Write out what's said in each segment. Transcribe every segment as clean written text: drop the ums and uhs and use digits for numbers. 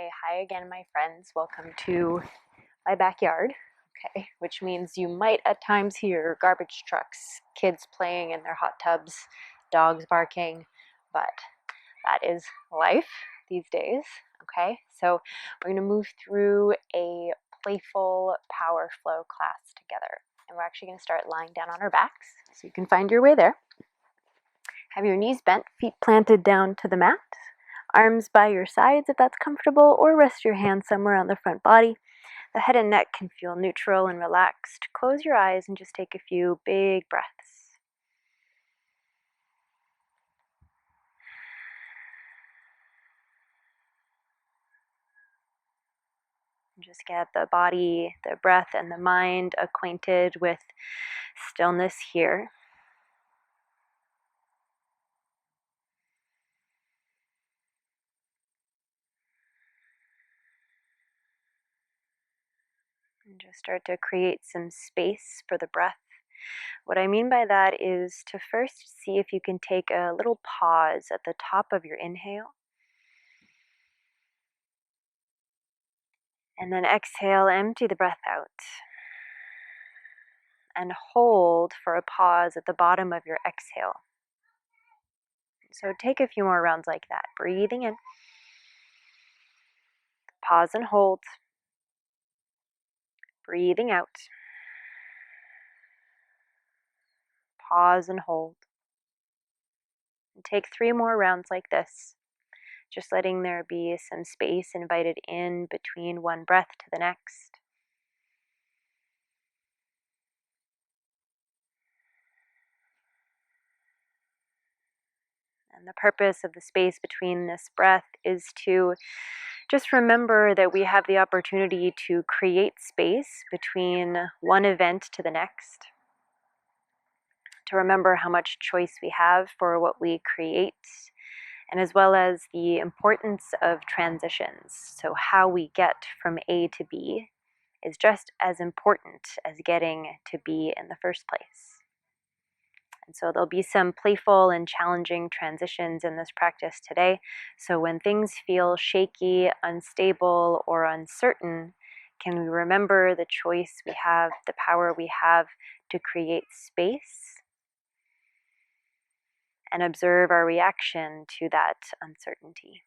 hi again, my friends. Welcome to my backyard, okay, which means you might at times hear garbage trucks, kids playing in their hot tubs, dogs barking, but that is life these days, okay? So we're going to move through a playful power flow class together, and we're actually going to start lying down on our backs, so you can find your way there. Have your knees bent, feet planted down to the mat. Arms by your sides if that's comfortable, or rest your hands somewhere on the front body. The head and neck can feel neutral and relaxed. Close your eyes and just take a few big breaths. Just get the body, the breath, and the mind acquainted with stillness here. And just start to create some space for the breath. What I mean by that is to first see if you can take a little pause at the top of your inhale. And then exhale, empty the breath out. And hold for a pause at the bottom of your exhale. So take a few more rounds like that. Breathing in. Pause and hold. Breathing out. Pause and hold. And take 3 more rounds like this. Just letting there be some space invited in between one breath to the next. And the purpose of the space between this breath is to just remember that we have the opportunity to create space between one event to the next. To remember how much choice we have for what we create, and as well as the importance of transitions. So how we get from A to B is just as important as getting to B in the first place. And so there'll be some playful and challenging transitions in this practice today. So when things feel shaky, unstable, or uncertain, can we remember the choice we have, the power we have to create space, and observe our reaction to that uncertainty.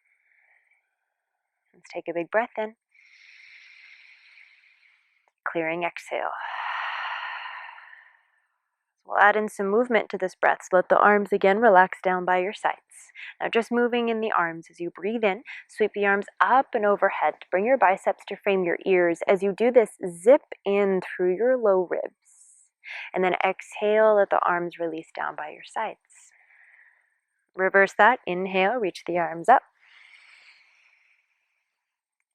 Let's take a big breath in. Clearing exhale. We'll add in some movement to this breath, so let the arms again relax down by your sides. Now just moving in the arms as you breathe in, sweep the arms up and overhead. Bring your biceps to frame your ears. As you do this, zip in through your low ribs. And then exhale, let the arms release down by your sides. Reverse that. Inhale, reach the arms up.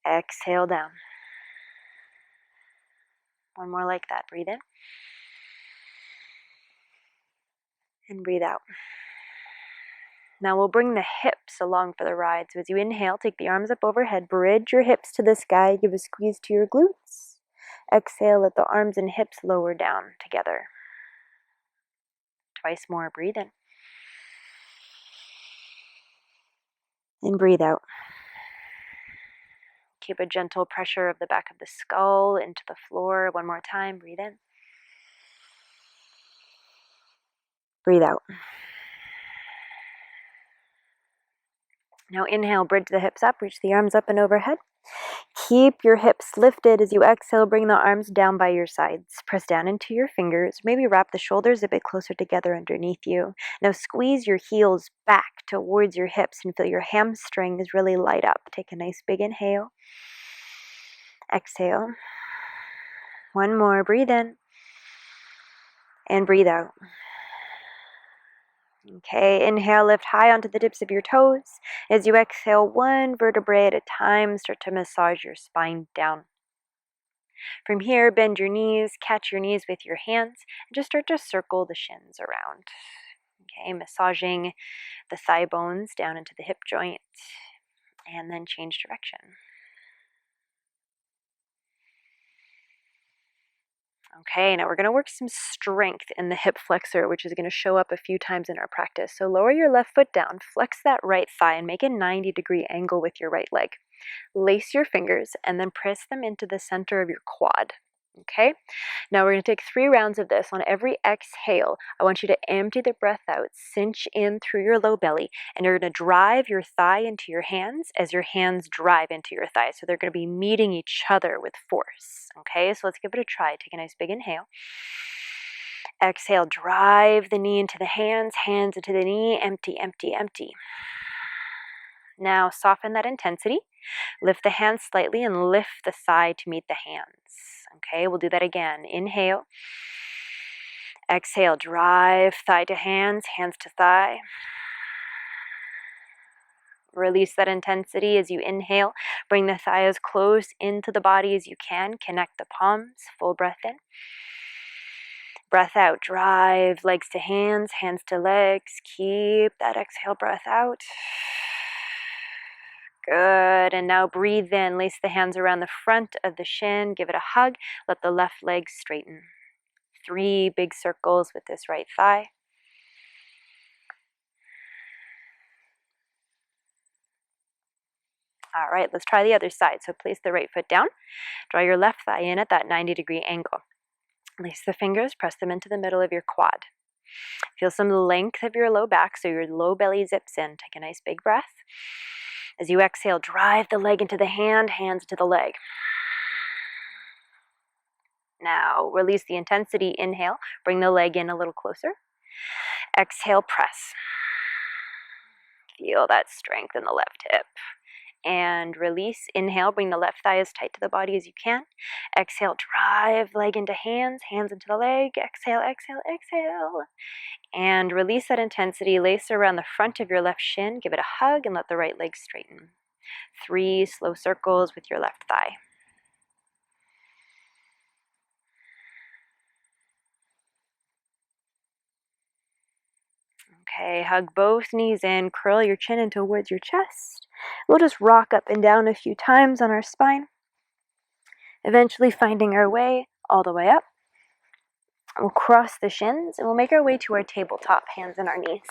Exhale down. One more like that. Breathe in. And breathe out. Now we'll bring the hips along for the ride. So as you inhale, take the arms up overhead, bridge your hips to the sky, give a squeeze to your glutes. Exhale, let the arms and hips lower down together. Twice more. Breathe in. And breathe out. Keep a gentle pressure of the back of the skull into the floor. One more time. Breathe in. Breathe out. Now inhale, bridge the hips up, reach the arms up and overhead. Keep your hips lifted as you exhale, bring the arms down by your sides. Press down into your fingers, maybe wrap the shoulders a bit closer together underneath you. Now squeeze your heels back towards your hips and feel your hamstrings really light up. Take a nice big inhale. Exhale. One more, breathe in. And breathe out. Okay, inhale, lift high onto the tips of your toes. As you exhale, one vertebrae at a time, start to massage your spine down. From here, bend your knees, catch your knees with your hands, and just start to circle the shins around. Okay, massaging the thigh bones down into the hip joint, and then change direction. Okay, now we're going to work some strength in the hip flexor, which is going to show up a few times in our practice. So lower your left foot down, flex that right thigh, and make a 90-degree angle with your right leg. Lace your fingers and then press them into the center of your quad. Okay, now we're going to take 3 rounds of this. On every exhale, I want you to empty the breath out, cinch in through your low belly, and you're going to drive your thigh into your hands as your hands drive into your thigh. So they're going to be meeting each other with force. Okay, so let's give it a try. Take a nice big inhale. Exhale, drive the knee into the hands, hands into the knee, empty, empty, empty. Now soften that intensity. Lift the hands slightly and lift the thigh to meet the hands. Okay, we'll do that again. Inhale. Exhale, drive thigh to hands, hands to thigh. Release that intensity as you inhale. Bring the thigh as close into the body as you can. Connect the palms. Full breath in. Breath out. Drive legs to hands, hands to legs. Keep that exhale breath out. Good, and now breathe in. Lace the hands around the front of the shin. Give it a hug. Let the left leg straighten. 3 big circles with this right thigh. All right, let's try the other side. So place the right foot down. Draw your left thigh in at that 90-degree angle. Lace the fingers, press them into the middle of your quad. Feel some length of your low back so your low belly zips in. Take a nice big breath. As you exhale, drive the leg into the hand, hands to the leg. Now release the intensity. Inhale, bring the leg in a little closer. Exhale, press. Feel that strength in the left hip. And release. Inhale, bring the left thigh as tight to the body as you can. Exhale, drive leg into hands, hands into the leg. Exhale, exhale, exhale. And release that intensity. Lace around the front of your left shin. Give it a hug and let the right leg straighten. 3 slow circles with your left thigh. Okay, hug both knees in, curl your chin in towards your chest. We'll just rock up and down a few times on our spine, eventually finding our way all the way up. We'll cross the shins and we'll make our way to our tabletop, hands on our knees.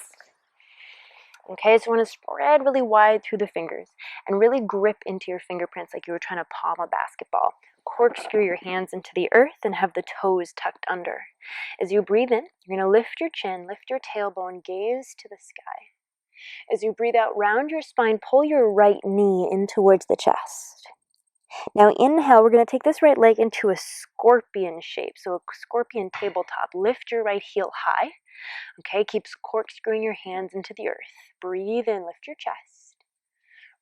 Okay, so we want to spread really wide through the fingers and really grip into your fingerprints like you were trying to palm a basketball. Corkscrew your hands into the earth and have the toes tucked under. As you breathe in, you're going to lift your chin, lift your tailbone, gaze to the sky. As you breathe out, round your spine, pull your right knee in towards the chest. Now inhale, we're going to take this right leg into a scorpion shape, so a scorpion tabletop. Lift your right heel high. Okay, keep corkscrewing your hands into the earth. Breathe in, lift your chest.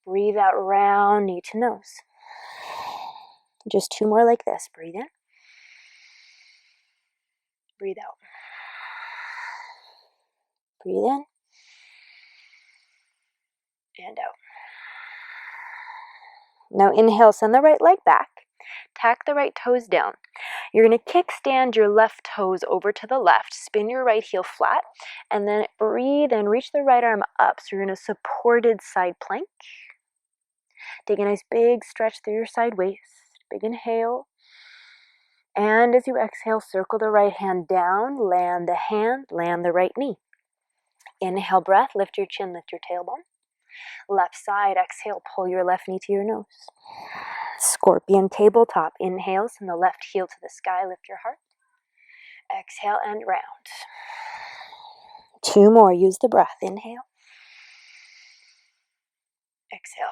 Breathe out, round knee to nose. Just 2 more like this. Breathe in. Breathe out. Breathe in. And out. Now inhale, send the right leg back. Tack the right toes down. You're going to kickstand your left toes over to the left. Spin your right heel flat. And then breathe and reach the right arm up. So you're in a supported side plank. Take a nice big stretch through your side waist. Big inhale. And as you exhale, circle the right hand down. Land the hand, land the right knee. Inhale, breath. Lift your chin, lift your tailbone. Left side, exhale, pull your left knee to your nose. Scorpion tabletop. Inhale, send the left heel to the sky, lift your heart. Exhale and round. 2 more, use the breath. Inhale. Exhale.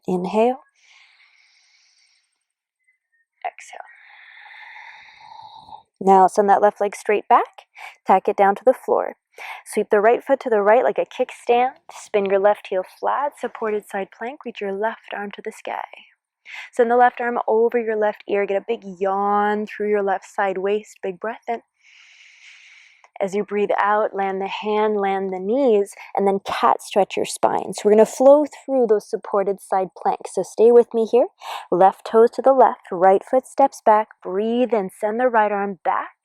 Inhale. Exhale. Now send that left leg straight back. Tack it down to the floor. Sweep the right foot to the right like a kickstand. Spin your left heel flat, supported side plank. Reach your left arm to the sky. Send the left arm over your left ear. Get a big yawn through your left side waist. Big breath in. As you breathe out, land the hand, land the knees, and then cat stretch your spine. So we're going to flow through those supported side planks. So stay with me here. Left toes to the left, right foot steps back. Breathe and send the right arm back,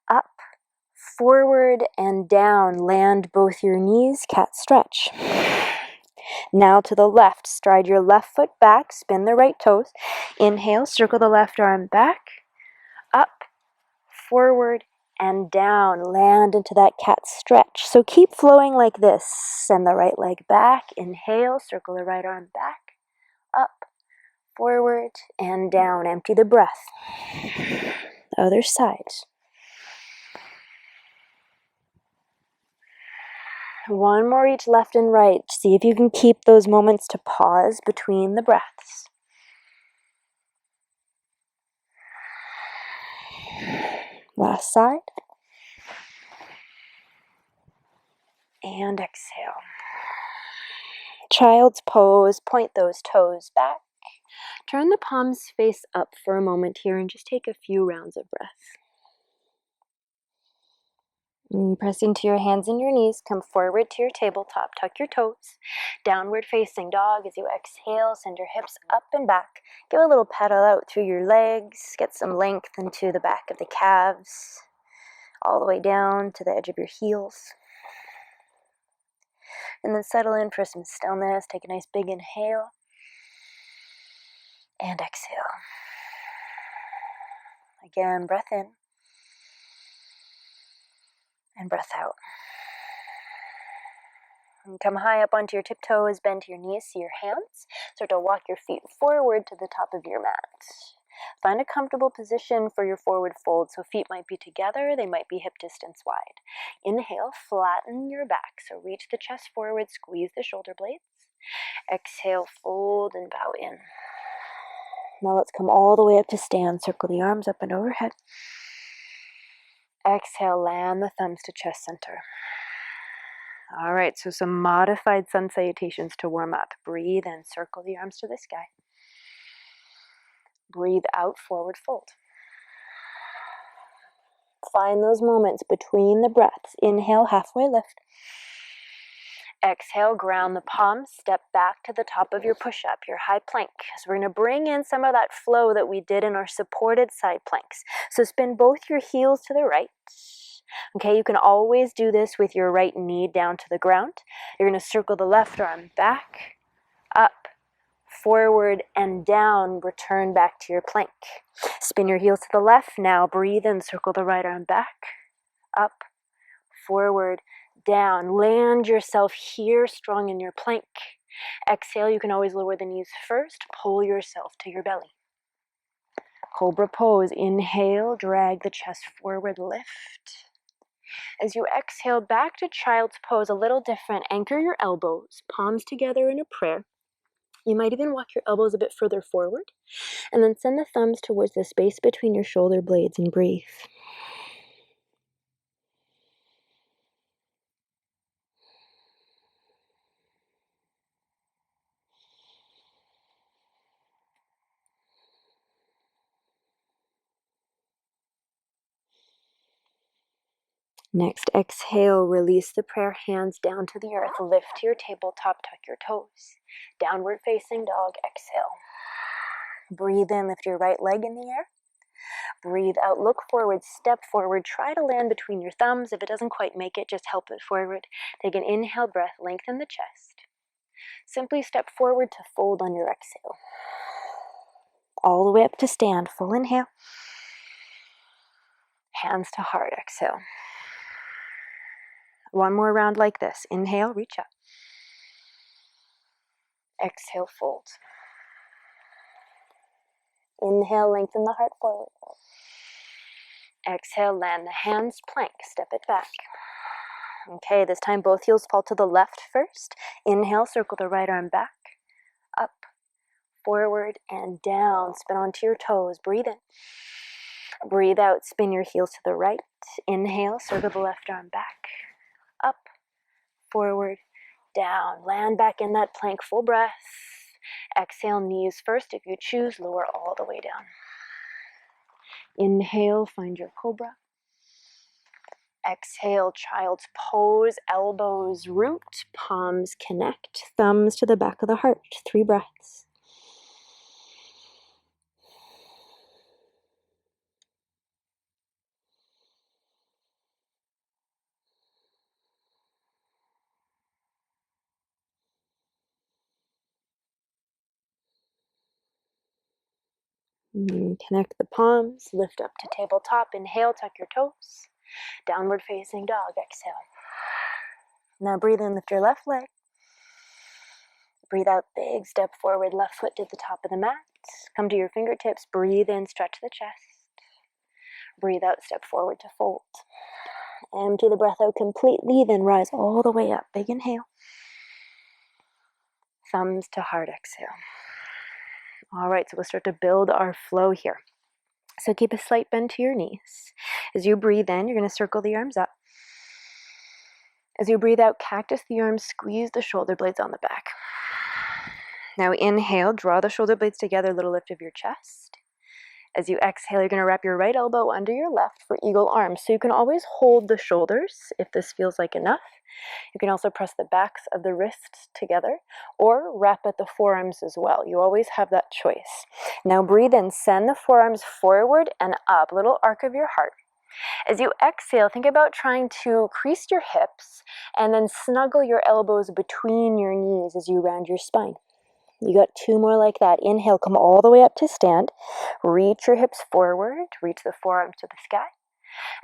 up, forward, and down. Land both your knees, cat stretch. Now to the left, stride your left foot back, spin the right toes. Inhale, circle the left arm back, up, forward, and down. Land into that cat stretch. So keep flowing like this. Send the right leg back. Inhale, circle the right arm back, up, forward, and down. Empty the breath. Other side. One more each, left and right. See if you can keep those moments to pause between the breaths. Last side. And exhale. Child's pose. Point those toes back. Turn the palms face up for a moment here and just take a few rounds of breath. Press into your hands and your knees. Come forward to your tabletop. Tuck your toes. Downward facing dog. As you exhale, send your hips up and back. Give a little pedal out through your legs. Get some length into the back of the calves. All the way down to the edge of your heels. And then settle in for some stillness. Take a nice big inhale. And exhale. Again, breath in. And breath out. And come high up onto your tiptoes, bend to your knees, see your hands. Start to walk your feet forward to the top of your mat. Find a comfortable position for your forward fold. So feet might be together, they might be hip distance wide. Inhale, flatten your back. So reach the chest forward, squeeze the shoulder blades. Exhale, fold and bow in. Now let's come all the way up to stand. Circle the arms up and overhead. Exhale, land the thumbs to chest center. All right, so some modified sun salutations to warm up. Breathe in, circle the arms to the sky. Breathe out, forward fold. Find those moments between the breaths. Inhale, halfway lift. Exhale, ground the palms, step back to the top of your push-up, your high plank. So we're going to bring in some of that flow that we did in our supported side planks. So spin both your heels to the right. Okay, you can always do this with your right knee down to the ground. You're going to circle the left arm back, up, forward, and down. Return back to your plank. Spin your heels to the left. Now breathe in, circle the right arm back, up, forward, down. Land yourself here, strong in your plank. Exhale, you can always lower the knees first. Pull yourself to your belly. Cobra Pose. Inhale, drag the chest forward, lift. As you exhale, back to Child's Pose, a little different. Anchor your elbows, palms together in a prayer. You might even walk your elbows a bit further forward. And then send the thumbs towards the space between your shoulder blades and breathe. Next, exhale, release the prayer, hands down to the earth. Lift to your tabletop, tuck your toes. Downward facing dog, exhale. Breathe in, lift your right leg in the air. Breathe out, look forward, step forward. Try to land between your thumbs. If it doesn't quite make it, just help it forward. Take an inhale breath, lengthen the chest. Simply step forward to fold on your exhale. All the way up to stand, full inhale. Hands to heart, exhale. One more round like this. Inhale, reach up. Exhale, fold. Inhale, lengthen the heart forward. Exhale, land the hands, plank, step it back. Okay, this time both heels fall to the left first. Inhale, circle the right arm back, up, forward, and down. Spin onto your toes. Breathe in. Breathe out, spin your heels to the right. Inhale, circle the left arm back, up, forward, down. Land back in that plank, full breath. Exhale, knees first. If you choose, lower all the way down. Inhale, find your cobra. Exhale, Child's Pose, elbows root, palms connect, thumbs to the back of the heart. 3 breaths. Connect the palms, lift up to tabletop. Inhale, tuck your toes. Downward facing dog, exhale. Now breathe in, lift your left leg. Breathe out, big step forward, left foot to the top of the mat. Come to your fingertips, breathe in, stretch the chest. Breathe out, step forward to fold. Empty the breath out completely, then rise all the way up. Big inhale. Thumbs to heart, exhale. All right, so we'll start to build our flow here. So keep a slight bend to your knees. As you breathe in, you're going to circle the arms up. As you breathe out, cactus the arms, squeeze the shoulder blades on the back. Now inhale, draw the shoulder blades together, little lift of your chest. As you exhale, you're going to wrap your right elbow under your left for eagle arms. So you can always hold the shoulders if this feels like enough. You can also press the backs of the wrists together or wrap at the forearms as well. You always have that choice. Now breathe in, send the forearms forward and up, little arc of your heart. As you exhale, think about trying to crease your hips and then snuggle your elbows between your knees as you round your spine. You got 2 more like that. Inhale, come all the way up to stand. Reach your hips forward, reach the forearms to the sky.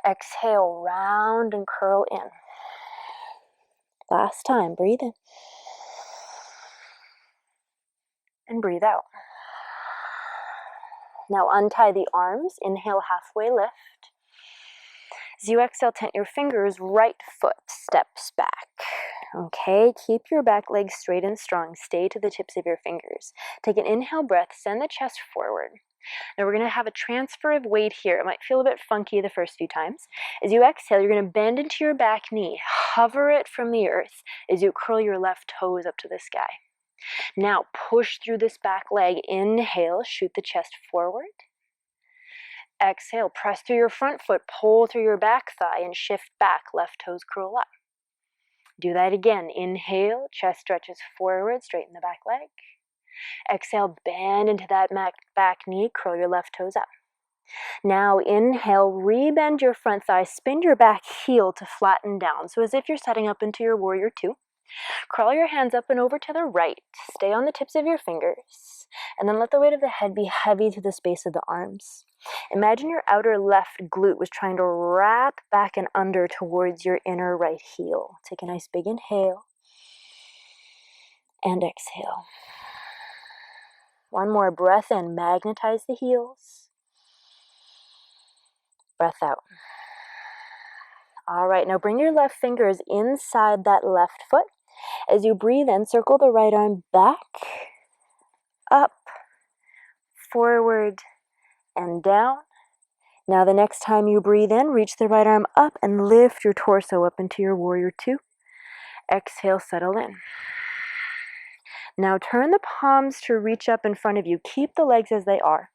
Exhale, round and curl in. Last time, breathe in. And breathe out. Now untie the arms, inhale, halfway lift. As you exhale, tent your fingers, right foot steps back. Okay, keep your back leg straight and strong. Stay to the tips of your fingers. Take an inhale breath, send the chest forward. Now we're going to have a transfer of weight here. It might feel a bit funky the first few times. As you exhale, you're going to bend into your back knee. Hover it from the earth as you curl your left toes up to the sky. Now push through this back leg. Inhale, shoot the chest forward. Exhale, press through your front foot, pull through your back thigh and shift back, left toes curl up. Do that again. Inhale, chest stretches forward, straighten the back leg. Exhale, bend into that back knee, curl your left toes up. Now inhale, rebend your front thigh, spin your back heel to flatten down. So as if you're setting up into your warrior 2. Crawl your hands up and over to the right. Stay on the tips of your fingers. And then let the weight of the head be heavy to the space of the arms. Imagine your outer left glute was trying to wrap back and under towards your inner right heel. Take a nice big inhale. And exhale. One more breath in. Magnetize the heels. Breath out. All right, now bring your left fingers inside that left foot. As you breathe in, circle the right arm back, up, forward, and down. Now the next time you breathe in, reach the right arm up and lift your torso up into your warrior 2. Exhale, settle in. Now turn the palms to reach up in front of you. Keep the legs as they are.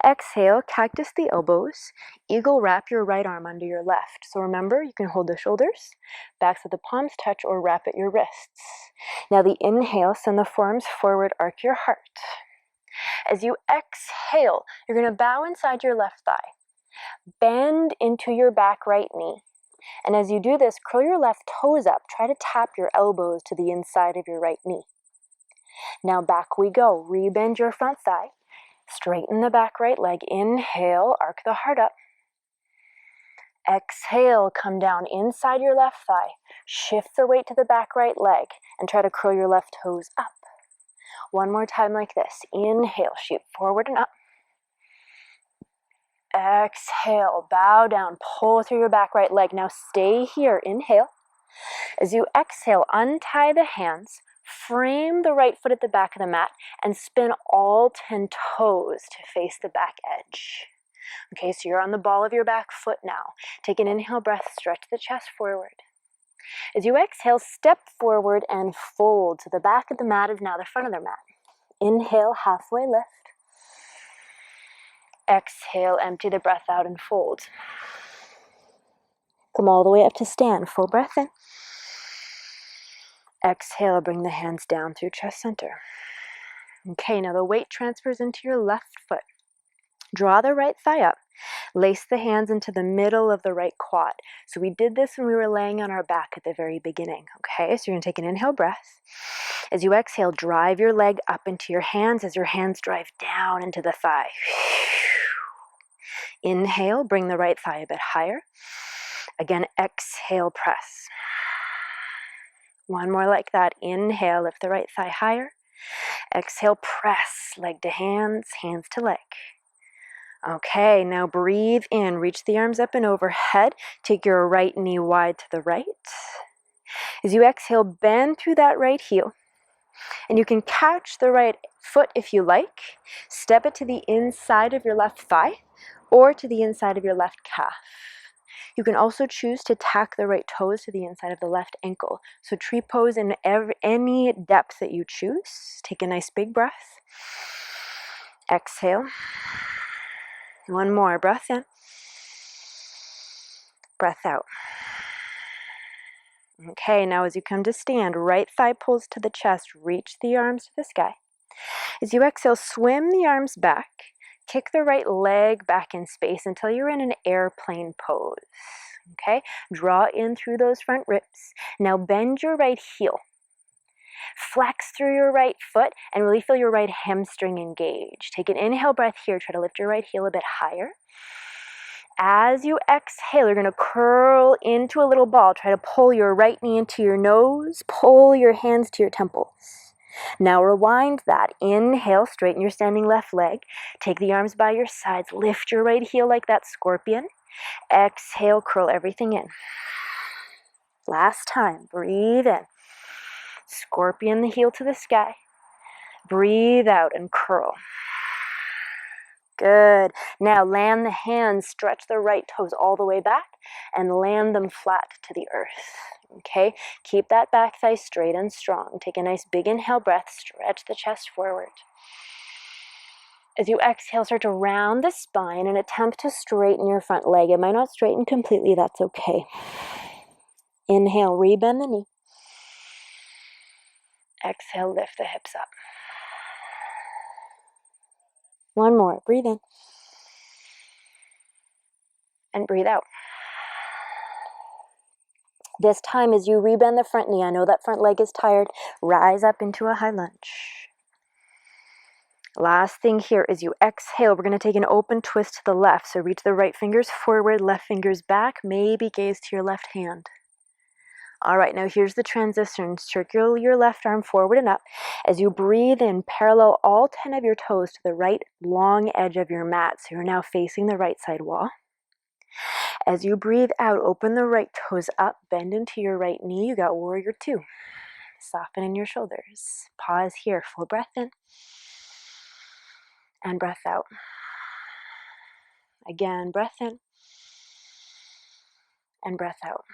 Exhale, cactus the elbows. Eagle wrap your right arm under your left. So remember, you can hold the shoulders, backs of the palms touch, or wrap at your wrists. Now the inhale, send the forearms forward, arc your heart. As you exhale, you're going to bow inside your left thigh. Bend into your back right knee. And as you do this, curl your left toes up. Try to tap your elbows to the inside of your right knee. Now back we go. Rebend your front thigh. Straighten the back right leg. Inhale, arc the heart up. Exhale, come down inside your left thigh. Shift the weight to the back right leg and try to curl your left toes up. One more time like this. Inhale, shoot forward and up. Exhale, bow down, pull through your back right leg. Now stay here. Inhale. As you exhale, untie the hands. Frame the right foot at the back of the mat and spin all 10 toes to face the back edge. Okay, so you're on the ball of your back foot now. Take an inhale breath, stretch the chest forward. As you exhale, step forward and fold. So the back of the mat is now the front of the mat. Inhale, halfway lift. Exhale, empty the breath out and fold. Come all the way up to stand. Full breath in. Exhale, bring the hands down through chest center. Okay, now the weight transfers into your left foot. Draw the right thigh up. Lace the hands into the middle of the right quad. So we did this when we were laying on our back at the very beginning. Okay, so you're going to take an inhale breath. As you exhale, drive your leg up into your hands as your hands drive down into the thigh. Inhale, bring the right thigh a bit higher. Again, exhale, press. One more like that. Inhale, lift the right thigh higher. Exhale, press, leg to hands, hands to leg. Okay, now breathe in, reach the arms up and overhead. Take your right knee wide to the right. As you exhale, bend through that right heel. And you can catch the right foot if you like. Step it to the inside of your left thigh or to the inside of your left calf. You can also choose to tack the right toes to the inside of the left ankle. So tree pose in any depth that you choose. Take a nice big breath. Exhale. One more, breath in. Breath out. Okay, now as you come to stand, right thigh pulls to the chest, reach the arms to the sky. As you exhale, swim the arms back. Kick the right leg back in space until you're in an airplane pose. Okay, draw in through those front ribs. Now bend your right heel. Flex through your right foot and really feel your right hamstring engage. Take an inhale breath here. Try to lift your right heel a bit higher. As you exhale, you're going to curl into a little ball. Try to pull your right knee into your nose. Pull your hands to your temples. Now rewind that. Inhale, straighten your standing left leg. Take the arms by your sides. Lift your right heel like that scorpion. Exhale, curl everything in. Last time, breathe in. Scorpion the heel to the sky. Breathe out and curl. Good. Now land the hands, stretch the right toes all the way back and land them flat to the earth. Okay, keep that back thigh straight and strong. Take a nice big inhale breath, stretch the chest forward. As you exhale, start to round the spine and attempt to straighten your front leg. It might not straighten completely, that's okay. Inhale, rebend the knee. Exhale, lift the hips up. One more, breathe in. And breathe out. This time as you rebend the front knee, I know that front leg is tired, rise up into a high lunge. Last thing here is you exhale, we're going to take an open twist to the left. So reach the right fingers forward, left fingers back, maybe gaze to your left hand. All right, now here's the transition. Circle your left arm forward and up. As you breathe in, parallel all 10 of your toes to the right long edge of your mat. So you're now facing the right side wall. As you breathe out, open the right toes up, bend into your right knee. You got warrior two. Soften in your shoulders. Pause here, full breath in. And breath out. Again, breath in. And breath out.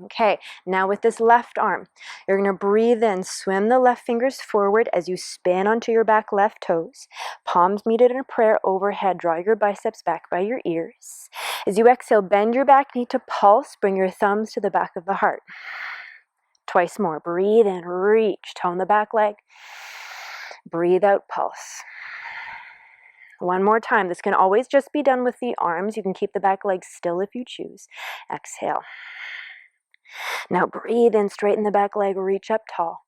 Okay, now with this left arm, you're going to breathe in, swim the left fingers forward as you spin onto your back left toes. Palms meet in a prayer overhead. Draw your biceps back by your ears. As you exhale, bend your back knee to pulse. Bring your thumbs to the back of the heart. Twice more. Breathe in, reach, tone the back leg. Breathe out, pulse. One more time. This can always just be done with the arms. You can keep the back leg still if you choose. Exhale. Now breathe in, straighten the back leg, reach up tall.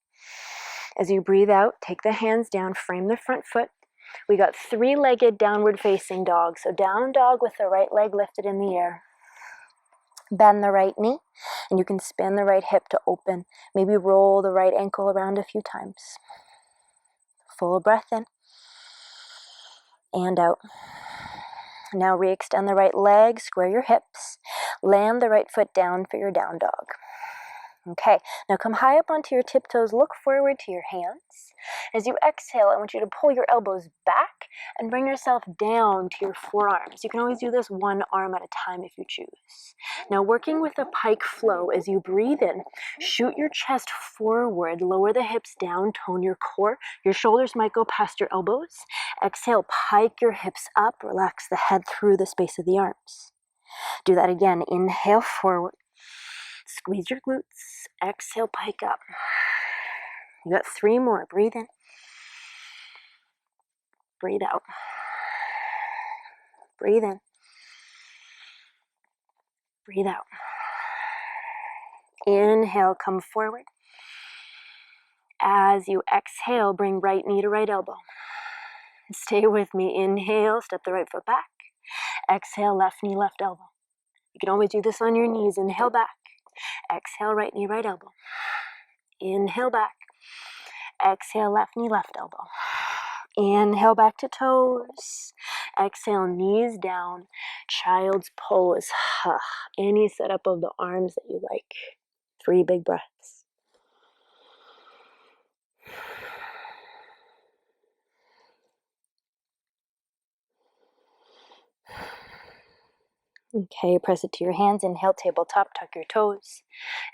As you breathe out, take the hands down, frame the front foot. We got three-legged downward facing dog. So down dog with the right leg lifted in the air. Bend the right knee, and you can spin the right hip to open. Maybe roll the right ankle around a few times. Full breath in. And out. Now re-extend the right leg, square your hips. Land the right foot down for your down dog. Okay, now come high up onto your tiptoes, look forward to your hands. As you exhale, I want you to pull your elbows back and bring yourself down to your forearms. You can always do this one arm at a time if you choose. Now working with a pike flow, as you breathe in, shoot your chest forward, lower the hips down, tone your core. Your shoulders might go past your elbows. Exhale, pike your hips up, relax the head through the space of the arms. Do that again, inhale forward. Squeeze your glutes. Exhale, pike up. You got three more. Breathe in. Breathe out. Breathe in. Breathe out. Inhale, come forward. As you exhale, bring right knee to right elbow. Stay with me. Inhale, step the right foot back. Exhale, left knee, left elbow. You can always do this on your knees. Inhale back. Exhale, right knee, right elbow. Inhale back. Exhale, left knee, left elbow. Inhale back to toes. Exhale, knees down. Child's pose. Any setup of the arms that you like. 3 big breaths. Okay, press it to your hands. Inhale, tabletop, tuck your toes.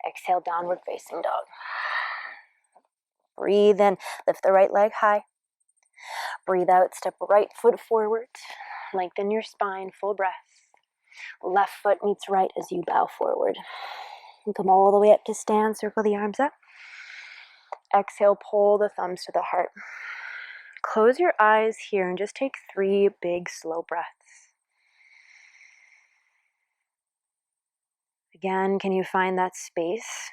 Exhale, downward facing dog. Breathe in, lift the right leg high. Breathe out, step right foot forward. Lengthen your spine, full breath. Left foot meets right as you bow forward. And come all the way up to stand, circle the arms up. Exhale, pull the thumbs to the heart. Close your eyes here and just take 3 big, slow breaths. Again, can you find that space?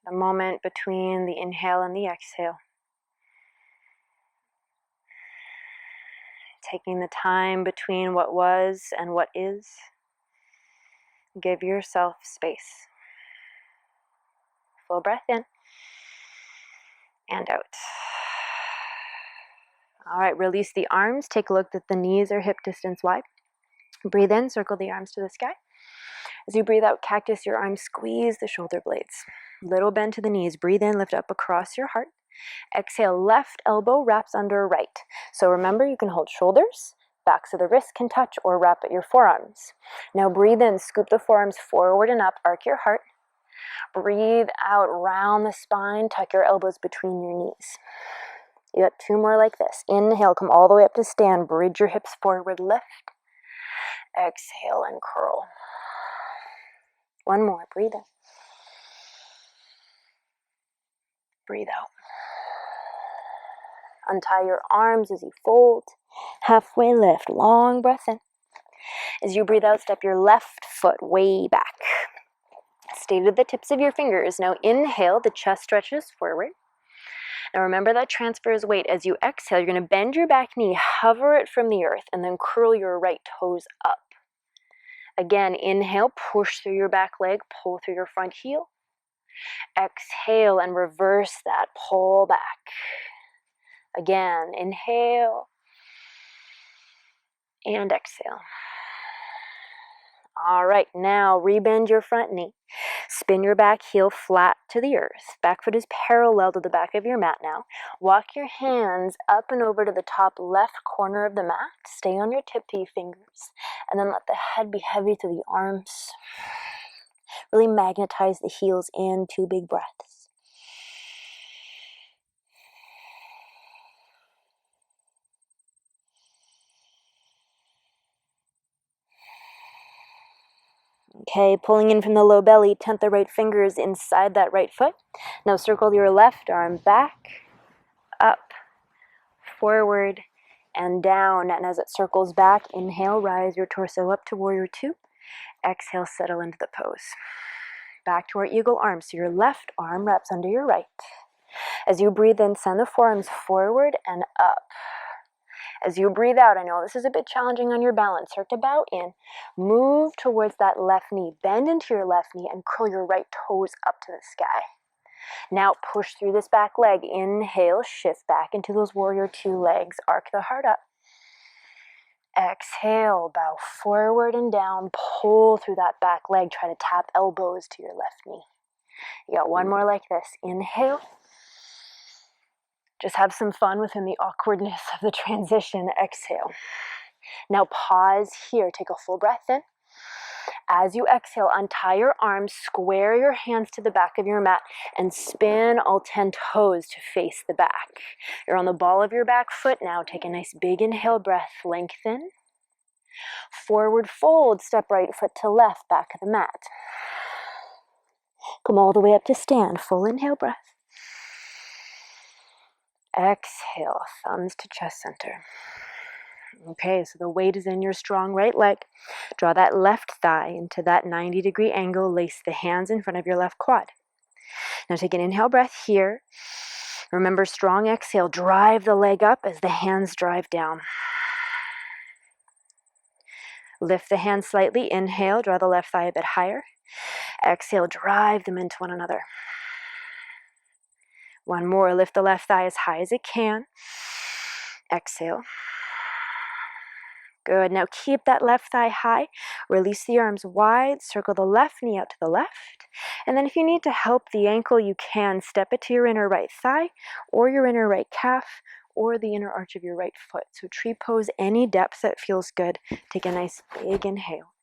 The moment between the inhale and the exhale. Taking the time between what was and what is. Give yourself space. Full breath in and out. All right, release the arms. Take a look that the knees are hip distance wide. Breathe in, circle the arms to the sky. As you breathe out, cactus your arms, squeeze the shoulder blades. Little bend to the knees. Breathe in, lift up across your heart. Exhale, left elbow wraps under right. So remember, you can hold shoulders, backs of the wrists can touch, or wrap at your forearms. Now breathe in, scoop the forearms forward and up, arc your heart. Breathe out, round the spine, tuck your elbows between your knees. You got 2 more like this. Inhale, come all the way up to stand, bridge your hips forward, lift. Exhale and curl. 1 more, breathe in. Breathe out. Untie your arms as you fold. Halfway lift, long breath in. As you breathe out, step your left foot way back. Stay to the tips of your fingers. Now inhale, the chest stretches forward. Now remember that transfers weight. As you exhale, you're going to bend your back knee, hover it from the earth, and then curl your right toes up. Again, inhale, push through your back leg, pull through your front heel. Exhale and reverse that, pull back. Again, inhale and exhale. All right, now rebend your front knee. Spin your back heel flat to the earth. Back foot is parallel to the back of your mat now. Walk your hands up and over to the top left corner of the mat. Stay on your tip-toe fingers. And then let the head be heavy to the arms. Really magnetize the heels in. 2 big breaths. Okay, pulling in from the low belly, tent the right fingers inside that right foot. Now circle your left arm back, up, forward, and down. And as it circles back, inhale, rise your torso up to warrior 2. Exhale, settle into the pose. Back to our eagle arm. So your left arm wraps under your right. As you breathe in, send the forearms forward and up. As you breathe out, I know this is a bit challenging on your balance. Start to bow in. Move towards that left knee. Bend into your left knee and curl your right toes up to the sky. Now push through this back leg. Inhale, shift back into those warrior 2 legs. Arc the heart up. Exhale, bow forward and down. Pull through that back leg. Try to tap elbows to your left knee. You got 1 more like this. Inhale. Just have some fun within the awkwardness of the transition. Exhale. Now pause here. Take a full breath in. As you exhale, untie your arms, square your hands to the back of your mat, and spin all 10 toes to face the back. You're on the ball of your back foot now. Take a nice big inhale breath. Lengthen. Forward fold. Step right foot to left, back of the mat. Come all the way up to stand. Full inhale breath. Exhale, thumbs to chest center. Okay, so the weight is in your strong right leg. Draw that left thigh into that 90-degree angle. Lace the hands in front of your left quad. Now take an inhale breath here. Remember, strong exhale. Drive the leg up as the hands drive down. Lift the hands slightly. Inhale, draw the left thigh a bit higher. Exhale, drive them into one another. One more. Lift the left thigh as high as it can. Exhale. Good. Now keep that left thigh high. Release the arms wide. Circle the left knee out to the left. And then if you need to help the ankle, you can step it to your inner right thigh or your inner right calf or the inner arch of your right foot. So tree pose, any depth that feels good. Take a nice big inhale.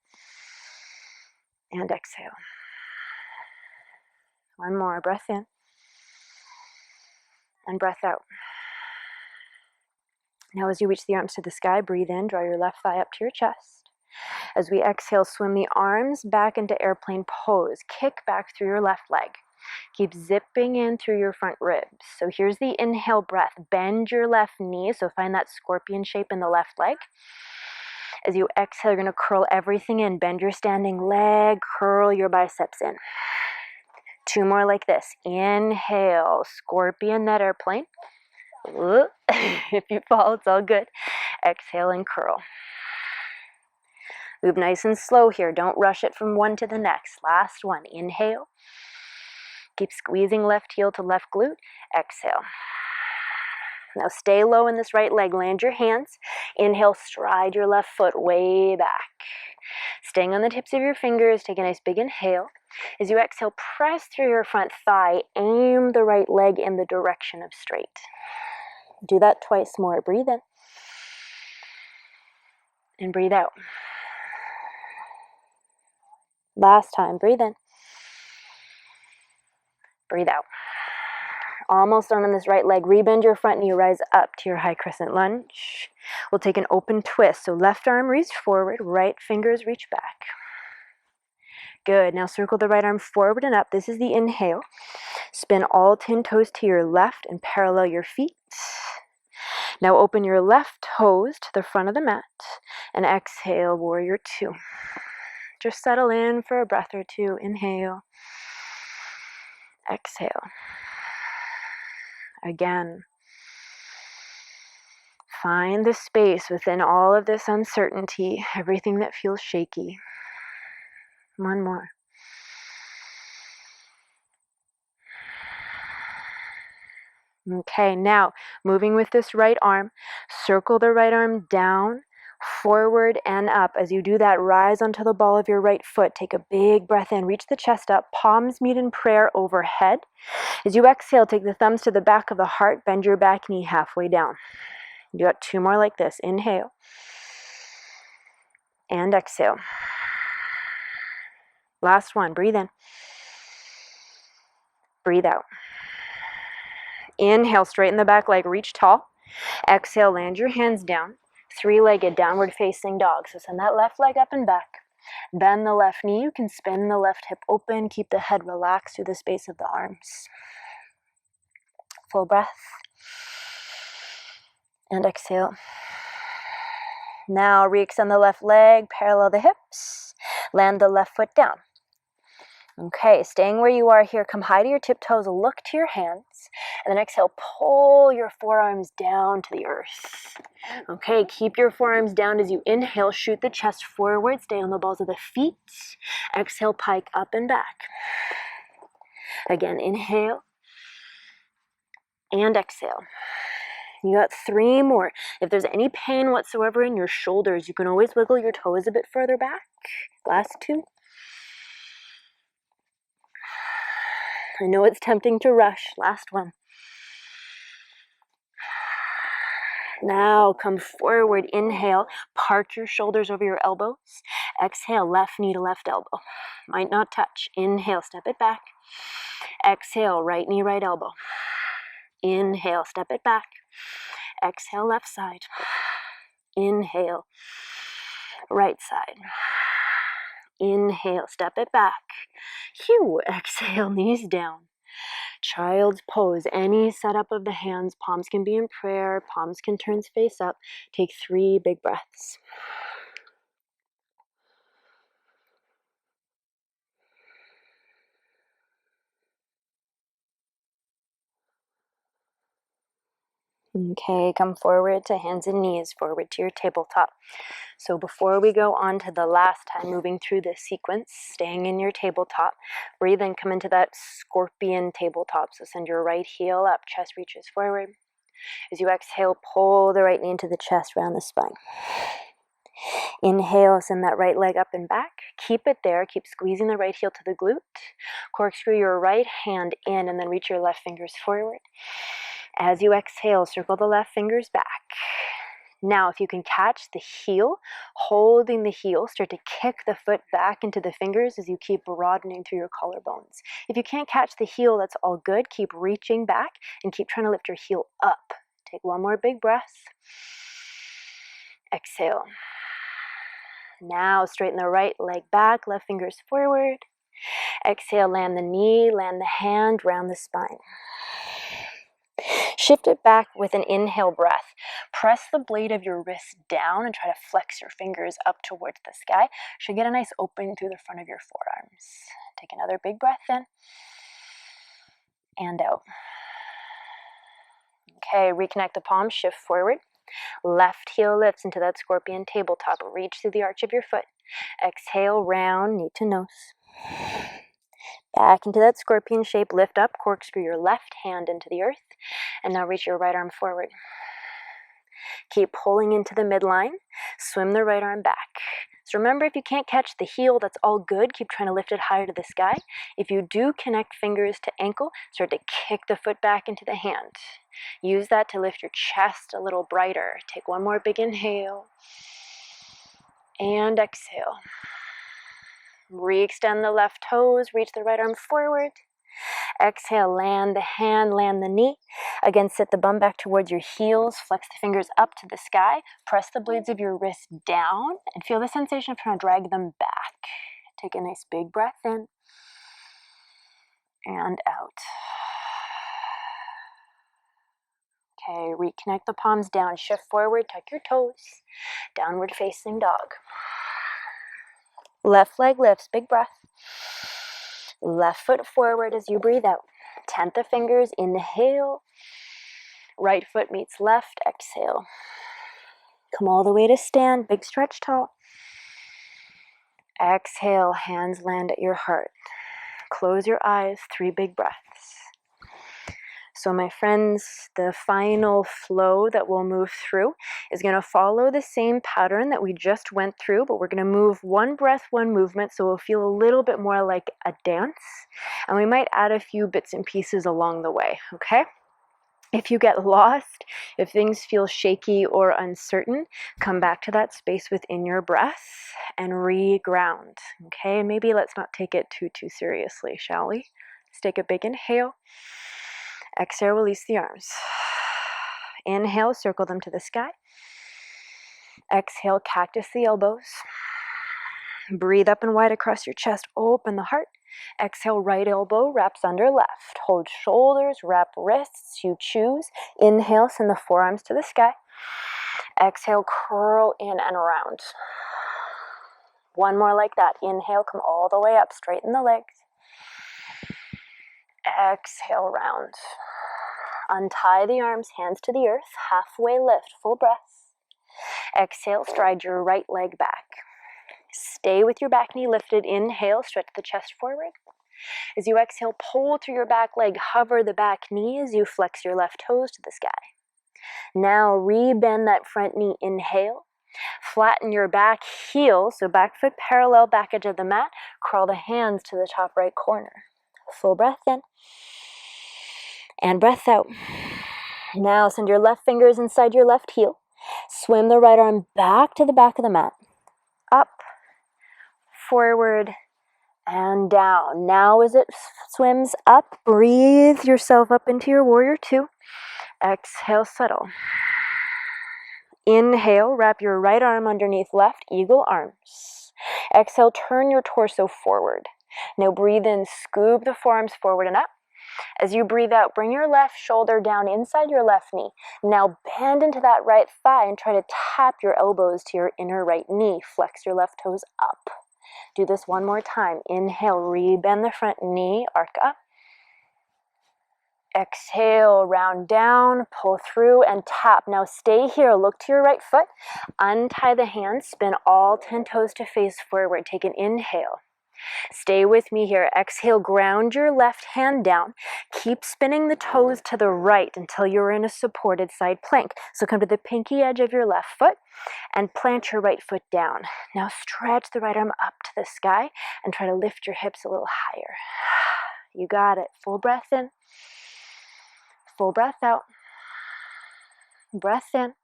And exhale. One more. Breath in. And breath out. Now as you reach the arms to the sky, breathe in, draw your left thigh up to your chest. As we exhale, swim the arms back into airplane pose. Kick back through your left leg. Keep zipping in through your front ribs. So here's the inhale breath. Bend your left knee, so find that scorpion shape in the left leg. As you exhale, you're going to curl everything in. Bend your standing leg, curl your biceps in. Two more like this. Inhale, scorpion that airplane. If you fall, it's all good. Exhale and curl. Move nice and slow here. Don't rush it from one to the next. Last one. Inhale. Keep squeezing left heel to left glute. Exhale. Now stay low in this right leg. Land your hands. Inhale, stride your left foot way back. Staying on the tips of your fingers, take a nice big inhale. As you exhale, press through your front thigh. Aim the right leg in the direction of straight. Do that twice more. Breathe in. And breathe out. Last time. Breathe in. Breathe out. Almost done on this right leg. Rebend your front knee. Rise up to your high crescent lunge. We'll take an open twist. So left arm reach forward. Right fingers reach back. Good. Now circle the right arm forward and up. This is the inhale. Spin all 10 toes to your left and parallel your feet. Now open your left toes to the front of the mat and exhale, warrior two. Just settle in for a breath or two. Inhale. Exhale. Again. Find the space within all of this uncertainty, everything that feels shaky. One more. Okay, now moving with this right arm, circle the right arm down, forward and up. As you do that, rise onto the ball of your right foot. Take a big breath in, reach the chest up, palms meet in prayer overhead. As you exhale, take the thumbs to the back of the heart, bend your back knee halfway down. You got two more like this. Inhale and exhale. Last one. Breathe in. Breathe out. Inhale, straighten the back leg, reach tall. Exhale, land your hands down. Three-legged downward facing dog. So send that left leg up and back. Bend the left knee. You can spin the left hip open. Keep the head relaxed through the space of the arms. Full breath. And exhale. Now re-extend the left leg, parallel the hips. Land the left foot down. Okay, staying where you are here, come high to your tiptoes, look to your hands, and then exhale, pull your forearms down to the earth. Okay, keep your forearms down as you inhale, shoot the chest forward, stay on the balls of the feet. Exhale, pike up and back. Again, inhale and exhale. You got three more. If there's any pain whatsoever in your shoulders, you can always wiggle your toes a bit further back. Last two. I know it's tempting to rush. Last one. Now come forward. Inhale. Park your shoulders over your elbows. Exhale. Left knee to left elbow. Might not touch. Inhale. Step it back. Exhale. Right knee, right elbow. Inhale. Step it back. Exhale. Left side. Inhale. Right side. Inhale. Step it back. Exhale. Knees down. Child's pose, any setup of the hands. Palms can be in prayer, palms can turn face up. Take 3 big breaths. Okay, come forward to hands and knees, forward to your tabletop. So before we go on to the last time moving through this sequence, staying in your tabletop, breathe in, come into that scorpion tabletop. So send your right heel up, chest reaches forward. As you exhale, pull the right knee into the chest, round the spine. Inhale, send that right leg up and back. Keep it there, keep squeezing the right heel to the glute. Corkscrew your right hand in and then reach your left fingers forward. As you exhale, circle the left fingers back. Now, if you can catch the heel, holding the heel, start to kick the foot back into the fingers as you keep broadening through your collarbones. If you can't catch the heel, that's all good. Keep reaching back and keep trying to lift your heel up. Take 1 more big breath. Exhale. Now, straighten the right leg back, left fingers forward. Exhale, land the knee, land the hand, round the spine. Shift it back with an inhale breath. Press the blade of your wrist down and try to flex your fingers up towards the sky. Should get a nice opening through the front of your forearms. Take another big breath in and out. Okay, reconnect the palms, shift forward. Left heel lifts into that scorpion tabletop. Reach through the arch of your foot. Exhale, round, knee to nose. Back into that scorpion shape, lift up, corkscrew your left hand into the earth, and now reach your right arm forward. Keep pulling into the midline, swim the right arm back. So remember, if you can't catch the heel, that's all good. Keep trying to lift it higher to the sky. If you do connect fingers to ankle, start to kick the foot back into the hand. Use that to lift your chest a little brighter. Take 1 more big inhale, and exhale. Re-extend the left toes, reach the right arm forward. Exhale, land the hand, land the knee. Again, sit the bum back towards your heels, flex the fingers up to the sky, press the blades of your wrists down, and feel the sensation of trying to drag them back. Take a nice big breath in and out. Okay, reconnect the palms down, shift forward, tuck your toes, downward facing dog. Left leg lifts, big breath. Left foot forward as you breathe out. 10th of fingers, inhale. Right foot meets left, exhale. Come all the way to stand, big stretch tall. Exhale, hands land at your heart. Close your eyes, 3 big breaths. So my friends, the final flow that we'll move through is going to follow the same pattern that we just went through, but we're going to move 1 breath, 1 movement, so we'll feel a little bit more like a dance. And we might add a few bits and pieces along the way, okay? If you get lost, if things feel shaky or uncertain, come back to that space within your breath and re-ground, okay? Maybe let's not take it too seriously, shall we? Let's take a big inhale. Exhale, release the arms. Inhale, circle them to the sky. Exhale, cactus the elbows. Breathe up and wide across your chest, open the heart. Exhale, right elbow wraps under left. Hold shoulders, wrap wrists, you choose. Inhale, send the forearms to the sky. Exhale, curl in and round. 1 more like that. Inhale, come all the way up, straighten the legs. Exhale, round. Untie the arms, hands to the earth, halfway lift, full breath. Exhale, stride your right leg back. Stay with your back knee lifted. Inhale, stretch the chest forward. As you exhale, pull through your back leg, hover the back knee as you flex your left toes to the sky. Now re-bend that front knee, inhale. Flatten your back heel, so back foot parallel, back edge of the mat. Crawl the hands to the top right corner. Full breath in. And breath out. Now send your left fingers inside your left heel. Swim the right arm back to the back of the mat. Up, forward, and down. Now as it swims up, breathe yourself up into your warrior 2. Exhale, settle. Inhale, wrap your right arm underneath left, eagle arms. Exhale, turn your torso forward. Now breathe in, scoop the forearms forward and up. As you breathe out, bring your left shoulder down inside your left knee. Now bend into that right thigh and try to tap your elbows to your inner right knee. Flex your left toes up. Do this one more time. Inhale, rebend the front knee, arc up. Exhale, round down, pull through and tap. Now stay here, look to your right foot, untie the hands, spin all 10 toes to face forward. Take an inhale. Stay with me here. Exhale, ground your left hand down. Keep spinning the toes to the right until you're in a supported side plank. So come to the pinky edge of your left foot and plant your right foot down. Now stretch the right arm up to the sky and try to lift your hips a little higher. You got it. Full breath in. Full breath out. Breath in.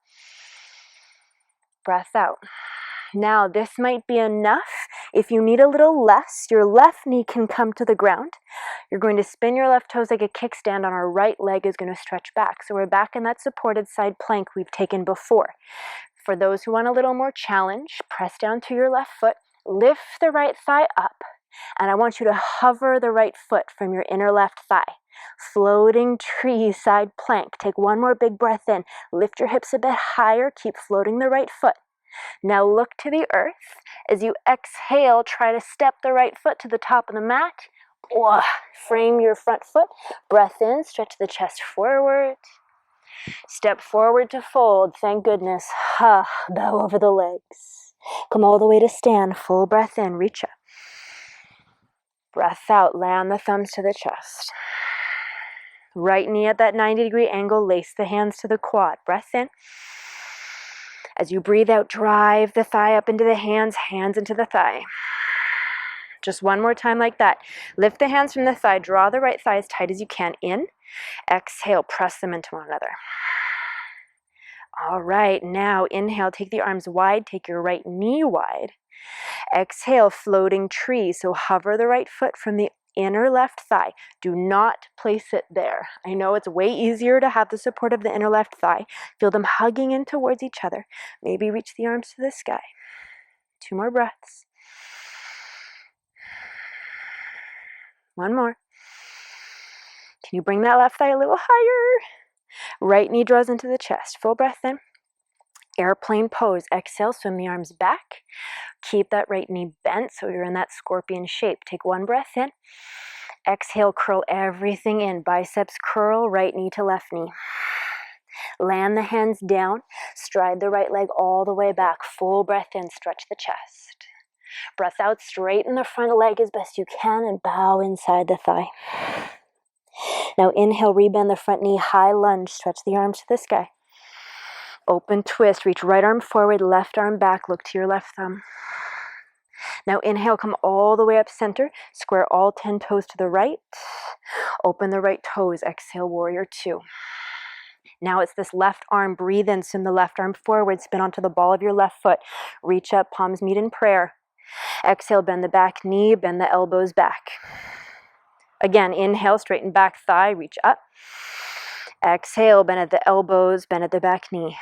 Breath out. Now this might be enough. If you need a little less, your left knee can come to the ground. You're going to spin your left toes like a kickstand on our right leg is going to stretch back. So we're back in that supported side plank we've taken before. For those who want a little more challenge, press down to your left foot, lift the right thigh up, and I want you to hover the right foot from your inner left thigh. Floating tree side plank. Take one more big breath in. Lift your hips a bit higher. Keep floating the right foot. Now look to the earth. As you exhale, try to step the right foot to the top of the mat. Frame your front foot. Breath in, stretch the chest forward. Step forward to fold. Thank goodness. Bow over the legs. Come all the way to stand. Full breath in, reach up. Breath out, land the thumbs to the chest. Right knee at that 90-degree angle, lace the hands to the quad. Breath in. As you breathe out, drive the thigh up into the hands, hands into the thigh. Just one more time like that. Lift the hands from the thigh, draw the right thigh as tight as you can in. Exhale, press them into one another. All right, now inhale, take the arms wide, take your right knee wide. Exhale, floating tree. So hover the right foot from the inner left thigh. Do not place it there. I know it's way easier to have the support of the inner left thigh. Feel them hugging in towards each other. Maybe reach the arms to the sky. 2 more breaths. One more. Can you bring that left thigh a little higher? Right knee draws into the chest. Full breath in. Airplane pose. Exhale, swim the arms back. Keep that right knee bent so you're in that scorpion shape. Take one breath in. Exhale, curl everything in. Biceps curl, right knee to left knee. Land the hands down. Stride the right leg all the way back. Full breath in, stretch the chest. Breath out, straighten the front leg as best you can and bow inside the thigh. Now inhale, rebend the front knee, high lunge, stretch the arms to the sky. Open twist, reach right arm forward, left arm back, look to your left thumb. Now inhale, come all the way up center, square all 10 toes to the right. Open the right toes, exhale, warrior 2. Now it's this left arm, breathe in, send the left arm forward, spin onto the ball of your left foot. Reach up, palms meet in prayer. Exhale, bend the back knee, bend the elbows back. Again, inhale, straighten back thigh, reach up. Exhale, bend at the elbows, bend at the back knee.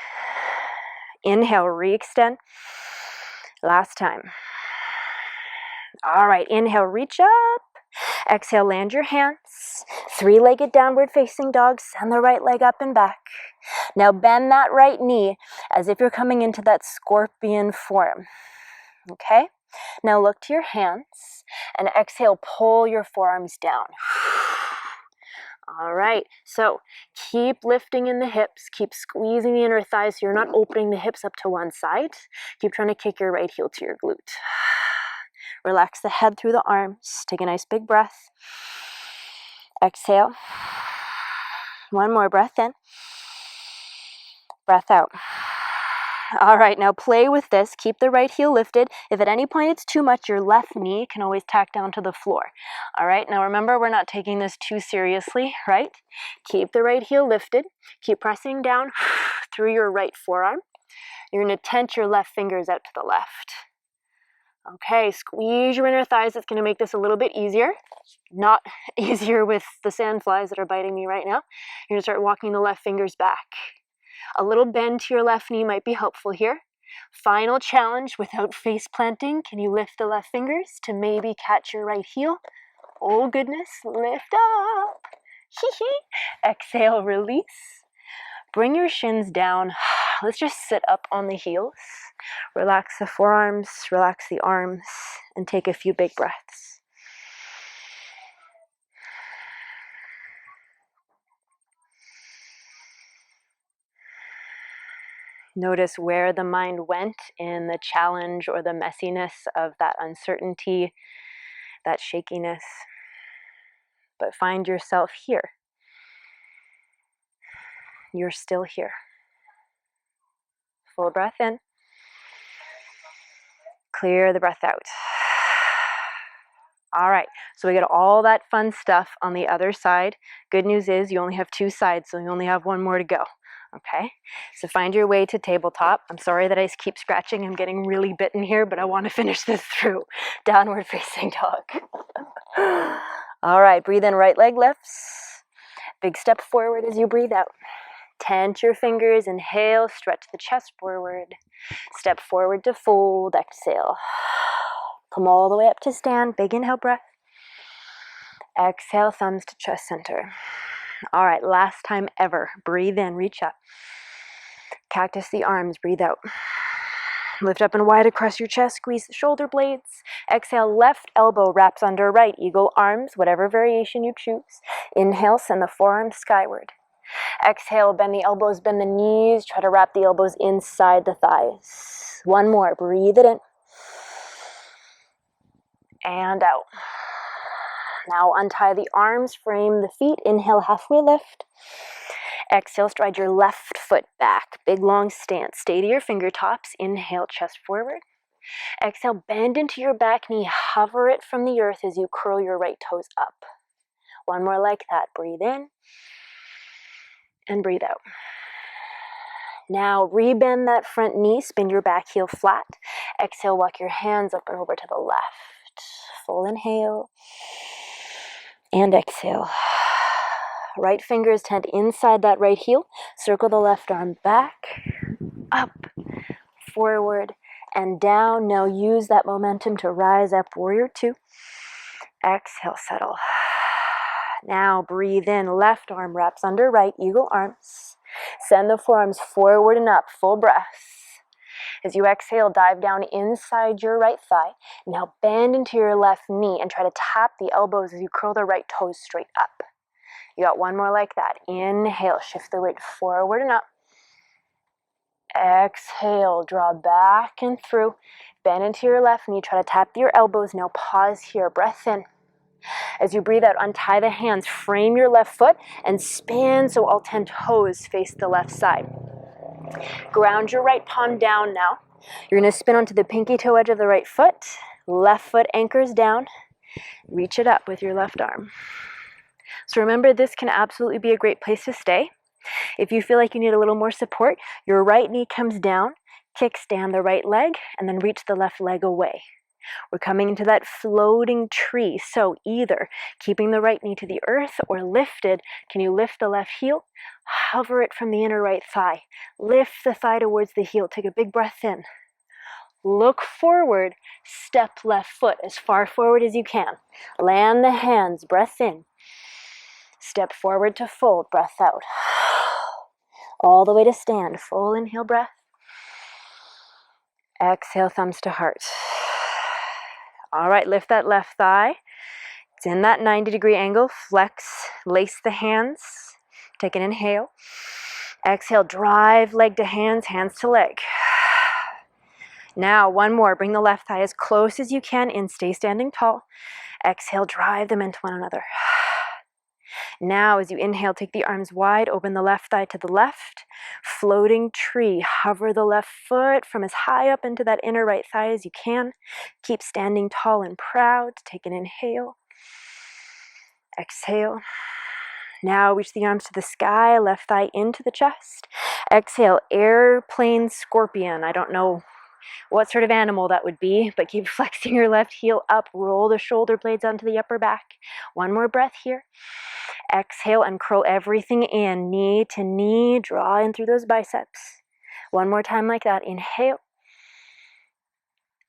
Inhale, re-extend. Last time. All right, inhale, reach up. Exhale, land your hands. 3-legged downward facing dog. Send the right leg up and back. Now bend that right knee as if you're coming into that scorpion form. Okay? Now look to your hands and exhale, pull your forearms down. All right, so keep lifting in the hips, keep squeezing the inner thighs so you're not opening the hips up to one side. Keep trying to kick your right heel to your glute. Relax the head through the arms. Take a nice big breath. Exhale. One more breath in. Breath out. All right, now play with this. Keep the right heel lifted. If at any point it's too much, your left knee can always tack down to the floor. All right, now remember, we're not taking this too seriously, right? Keep the right heel lifted. Keep pressing down through your right forearm. You're going to tense your left fingers out to the left. Okay, squeeze your inner thighs. It's going to make this a little bit easier. Not easier with the sandflies that are biting me right now. You're going to start walking the left fingers back. A little bend to your left knee might be helpful here. Final challenge without face planting. Can you lift the left fingers to maybe catch your right heel? Oh goodness, lift up. Exhale, release. Bring your shins down. Let's just sit up on the heels. Relax the forearms, relax the arms, and take a few big breaths. Notice where the mind went in the challenge or the messiness of that uncertainty, that shakiness. But find yourself here. You're still here. Full breath in. Clear the breath out. All right, so we got all that fun stuff on the other side. Good news is you only have 2 sides, so you only have 1 more to go. Okay, so find your way to tabletop. I'm sorry that I keep scratching. I'm getting really bitten here, but I want to finish this through. Downward facing dog. All right, breathe in, right leg lifts. Big step forward as you breathe out. Tense your fingers, inhale, stretch the chest forward. Step forward to fold, exhale. Come all the way up to stand, big inhale breath. Exhale, thumbs to chest center. All right, last time ever. Breathe in, reach up. Cactus the arms, breathe out. Lift up and wide across your chest, squeeze the shoulder blades. Exhale, left elbow wraps under right, eagle arms, whatever variation you choose. Inhale, send the forearms skyward. Exhale, bend the elbows, bend the knees. Try to wrap the elbows inside the thighs. 1 more, breathe it in. And out. Now untie the arms, frame the feet. Inhale, halfway lift. Exhale, stride your left foot back. Big long stance. Stay to your fingertops. Inhale, chest forward. Exhale, bend into your back knee. Hover it from the earth as you curl your right toes up. 1 more like that. Breathe in. And breathe out. Now rebend that front knee. Spin your back heel flat. Exhale, walk your hands up and over to the left. Full inhale. And exhale. Right fingers tent inside that right heel. Circle the left arm back, up, forward, and down. Now use that momentum to rise up, warrior 2. Exhale, settle. Now breathe in, left arm wraps under right, eagle arms. Send the forearms forward and up, full breath. As you exhale, dive down inside your right thigh. Now bend into your left knee and try to tap the elbows as you curl the right toes straight up. You got 1 more like that. Inhale, shift the weight forward and up. Exhale, draw back and through. Bend into your left knee, try to tap your elbows. Now pause here, breath in. As you breathe out, untie the hands, frame your left foot, and spin so all 10 toes face the left side. Ground your right palm down now. You're going to spin onto the pinky toe edge of the right foot. Left foot anchors down. Reach it up with your left arm. So remember, this can absolutely be a great place to stay. If you feel like you need a little more support, your right knee comes down, kickstand the right leg, and then reach the left leg away. We're coming into that floating tree. So either keeping the right knee to the earth or lifted, can you lift the left heel? Hover it from the inner right thigh. Lift the thigh towards the heel. Take a big breath in. Look forward, step left foot as far forward as you can. Land the hands, breath in. Step forward to fold, breath out. All the way to stand, full inhale breath. Exhale, thumbs to heart. All right, lift that left thigh. It's in that 90-degree angle. Flex, lace the hands. Take an inhale. Exhale, drive leg to hands, hands to leg. Now, 1 more. Bring the left thigh as close as you can in. Stay standing tall. Exhale, drive them into one another. Now, as you inhale, take the arms wide, open the left thigh to the left. Floating tree, hover the left foot from as high up into that inner right thigh as you can. Keep standing tall and proud. Take an inhale. Exhale. Now reach the arms to the sky, left thigh into the chest. Exhale, airplane scorpion. I don't know what sort of animal that would be, but keep flexing your left heel up. Roll the shoulder blades onto the upper back. 1 more breath here. Exhale and curl everything in, knee to knee. Draw in through those biceps. 1 more time like that. Inhale.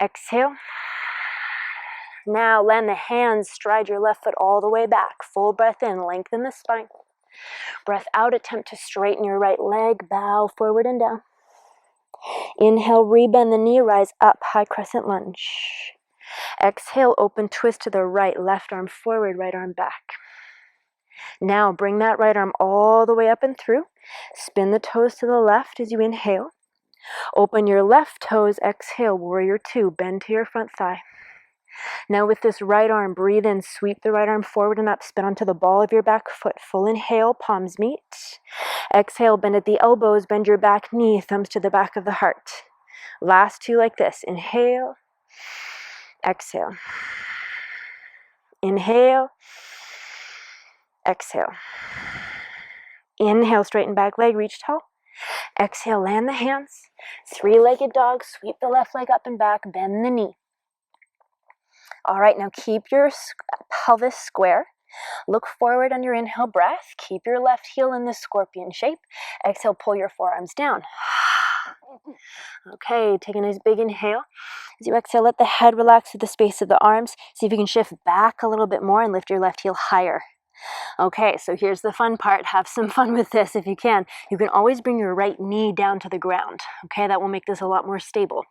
Exhale. Now land the hands, stride your left foot all the way back. Full breath in, lengthen the spine. Breath out, attempt to straighten your right leg, bow forward and down. Inhale, rebend the knee, rise up, high crescent lunge. Exhale, open twist to the right, left arm forward, right arm back. Now bring that right arm all the way up and through. Spin the toes to the left as you inhale. Open your left toes, exhale, warrior two, bend to your front thigh. Now with this right arm, breathe in, sweep the right arm forward and up, spin onto the ball of your back foot. Full inhale, palms meet. Exhale, bend at the elbows, bend your back knee, thumbs to the back of the heart. Last two like this. Inhale, exhale. Inhale, exhale. Inhale, straighten back leg, reach tall. Exhale, land the hands. Three-legged dog, sweep the left leg up and back, bend the knee. All right, now keep your pelvis square. Look forward on your inhale breath. Keep your left heel in this scorpion shape. Exhale, pull your forearms down. Okay, take a nice big inhale. As you exhale, let the head relax to the space of the arms. See if you can shift back a little bit more and lift your left heel higher. Okay, so here's the fun part. Have some fun with this if you can. You can always bring your right knee down to the ground. Okay, that will make this a lot more stable.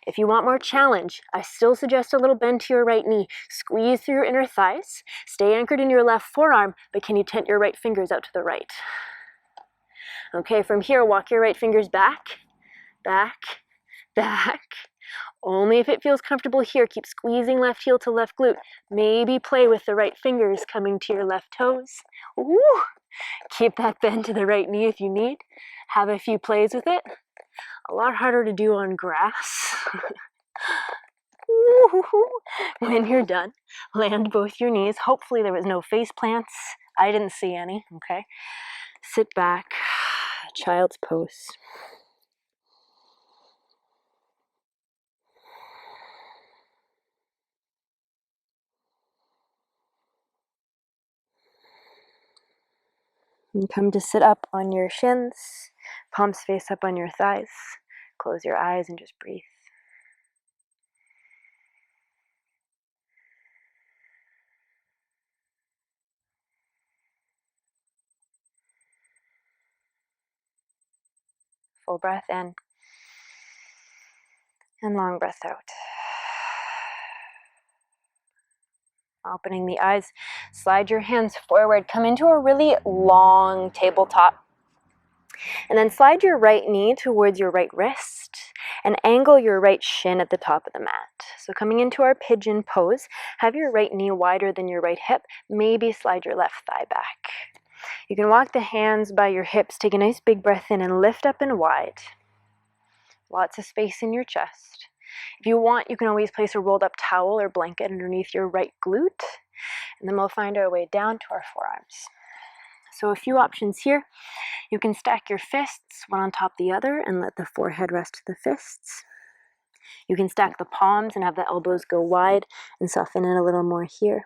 If you want more challenge, I still suggest a little bend to your right knee. Squeeze through your inner thighs. Stay anchored in your left forearm, but can you tent your right fingers out to the right? Okay, from here, walk your right fingers back, back, back. Only if it feels comfortable here. Keep squeezing left heel to left glute. Maybe play with the right fingers coming to your left toes. Ooh. Keep that bend to the right knee if you need. Have a few plays with it. A lot harder to do on grass. When you're done, land both your knees. Hopefully there was no face plants. I didn't see any, okay? Sit back, child's pose. And come to sit up on your shins, palms face up on your thighs. Close your eyes and just breathe. Full breath in and long breath out. Opening the eyes, slide your hands forward, come into a really long tabletop. And then slide your right knee towards your right wrist and angle your right shin at the top of the mat. So coming into our pigeon pose, have your right knee wider than your right hip. Maybe slide your left thigh back. You can walk the hands by your hips, take a nice big breath in and lift up and wide. Lots of space in your chest. If you want, you can always place a rolled up towel or blanket underneath your right glute. And then we'll find our way down to our forearms. So a few options here. You can stack your fists one on top of the other and let the forehead rest to the fists. You can stack the palms and have the elbows go wide and soften in a little more here.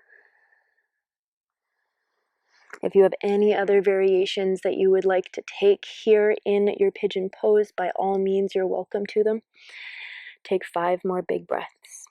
If you have any other variations that you would like to take here in your pigeon pose, by all means, you're welcome to them. Take 5 more big breaths.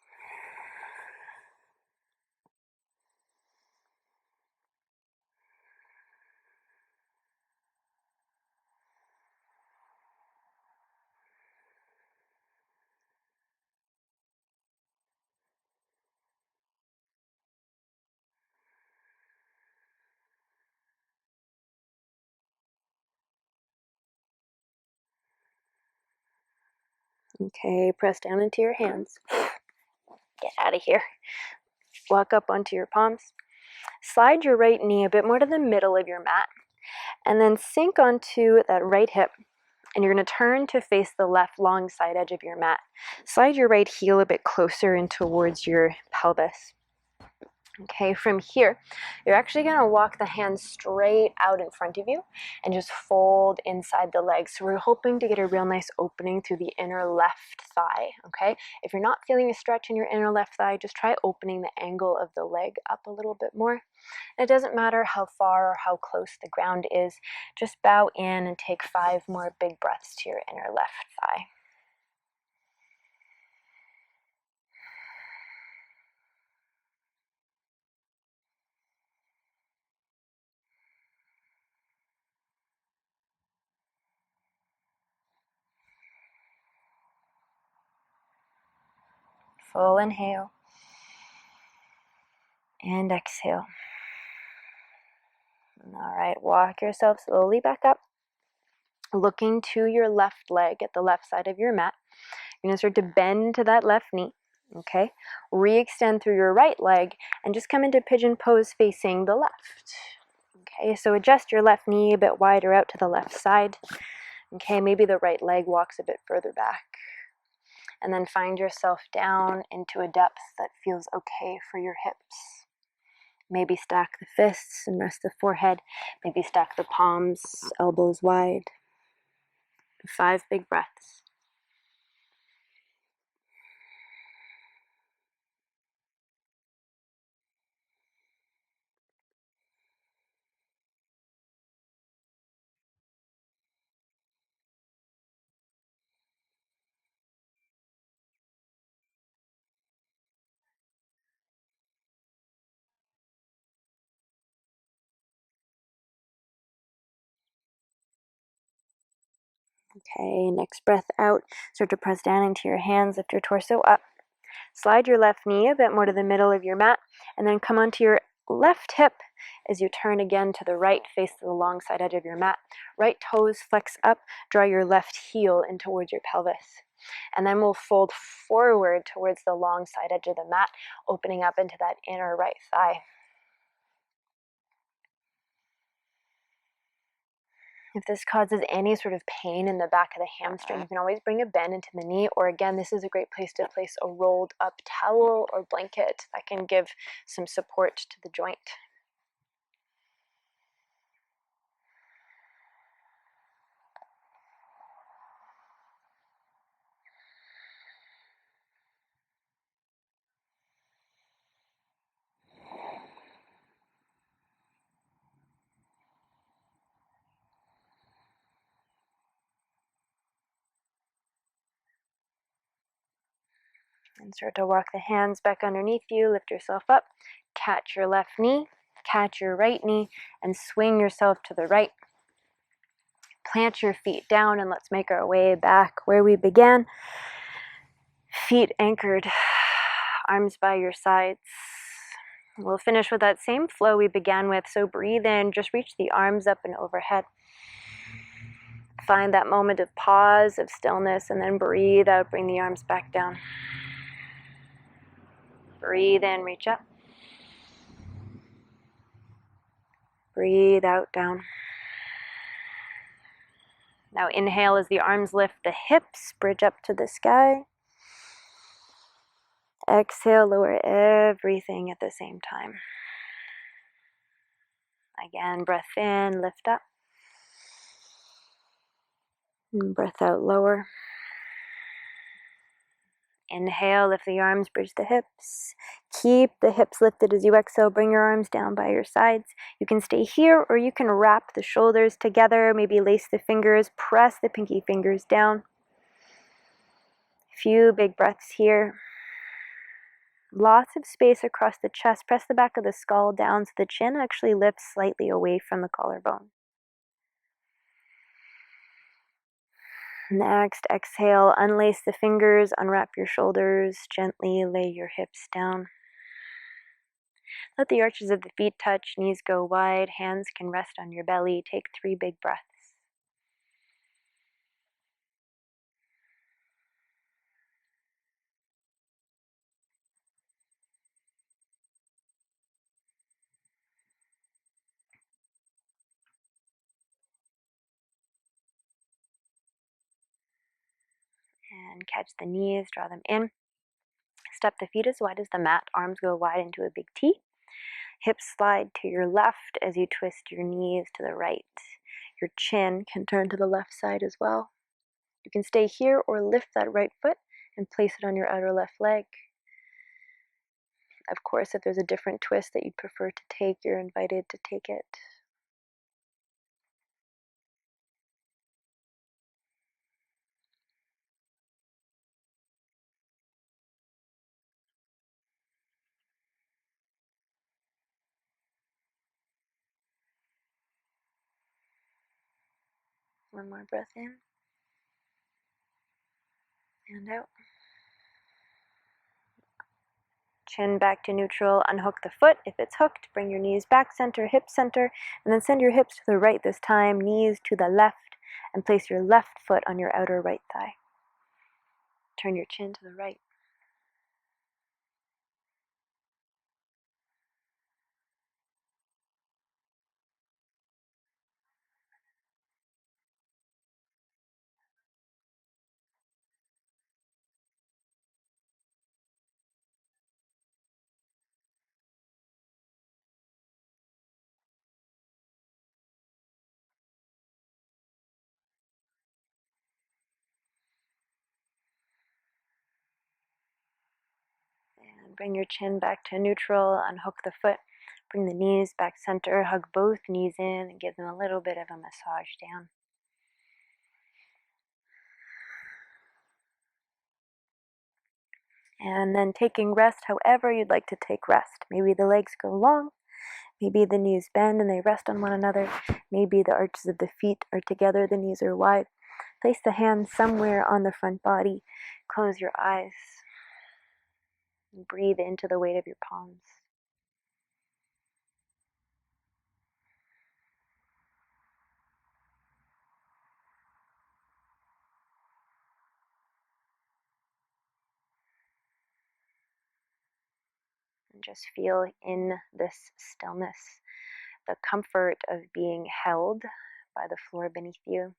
Okay, press down into your hands. Get out of here. Walk up onto your palms. Slide your right knee a bit more to the middle of your mat, and then sink onto that right hip. And you're going to turn to face the left long side edge of your mat. Slide your right heel a bit closer in towards your pelvis. Okay, from here, you're actually going to walk the hands straight out in front of you and just fold inside the legs. So we're hoping to get a real nice opening through the inner left thigh, okay? If you're not feeling a stretch in your inner left thigh, just try opening the angle of the leg up a little bit more. It doesn't matter how far or how close the ground is. Just bow in and take 5 more big breaths to your inner left thigh. Full inhale. And exhale. All right, walk yourself slowly back up. Looking to your left leg at the left side of your mat. You're going to start to bend to that left knee. Okay, re-extend through your right leg and just come into pigeon pose facing the left. Okay, so adjust your left knee a bit wider out to the left side. Okay, maybe the right leg walks a bit further back. And then find yourself down into a depth that feels okay for your hips. Maybe stack the fists and rest the forehead. Maybe stack the palms, elbows wide. 5 big breaths. Okay, next breath out. Start to press down into your hands, lift your torso up. Slide your left knee a bit more to the middle of your mat, and then come onto your left hip as you turn again to the right, face to the long side edge of your mat. Right toes flex up, draw your left heel in towards your pelvis. And then we'll fold forward towards the long side edge of the mat, opening up into that inner right thigh. If this causes any sort of pain in the back of the hamstring, you can always bring a bend into the knee, or again, this is a great place to place a rolled up towel or blanket that can give some support to the joint. And start to walk the hands back underneath you, lift yourself up, catch your left knee, catch your right knee, and swing yourself to the right. Plant your feet down and let's make our way back where we began. Feet anchored, arms by your sides. We'll finish with that same flow we began with, so breathe in, just reach the arms up and overhead. Find that moment of pause, of stillness, and then breathe out, bring the arms back down. Breathe in, reach up. Breathe out, down. Now inhale as the arms lift the hips, bridge up to the sky. Exhale, lower everything at the same time. Again, breath in, lift up. And breath out, lower. Inhale, lift the arms, bridge the hips. Keep the hips lifted as you exhale. Bring your arms down by your sides. You can stay here or you can wrap the shoulders together. Maybe lace the fingers, press the pinky fingers down. Few big breaths here. Lots of space across the chest. Press the back of the skull down so the chin actually lifts slightly away from the collarbone. Next, exhale, unlace the fingers, unwrap your shoulders, gently lay your hips down. Let the arches of the feet touch, knees go wide, hands can rest on your belly. Take 3 big breaths. And catch the knees, draw them in. Step the feet as wide as the mat, arms go wide into a big T. Hips slide to your left as you twist your knees to the right. Your chin can turn to the left side as well. You can stay here or lift that right foot and place it on your outer left leg. Of course, if there's a different twist that you'd prefer to take, you're invited to take it. One more breath in and out. chin back to neutral, unhook the foot. If it's hooked, bring your knees back center, hip center, and then send your hips to the right this time, knees to the left, and place your left foot on your outer right thigh. Turn your chin to the right. And bring your chin back to neutral, unhook the foot, bring the knees back center, hug both knees in, and give them a little bit of a massage down. And then taking rest however you'd like to take rest. Maybe the legs go long, maybe the knees bend and they rest on one another, maybe the arches of the feet are together, the knees are wide. Place the hands somewhere on the front body, close your eyes, and breathe into the weight of your palms. And just feel in this stillness the comfort of being held by the floor beneath you.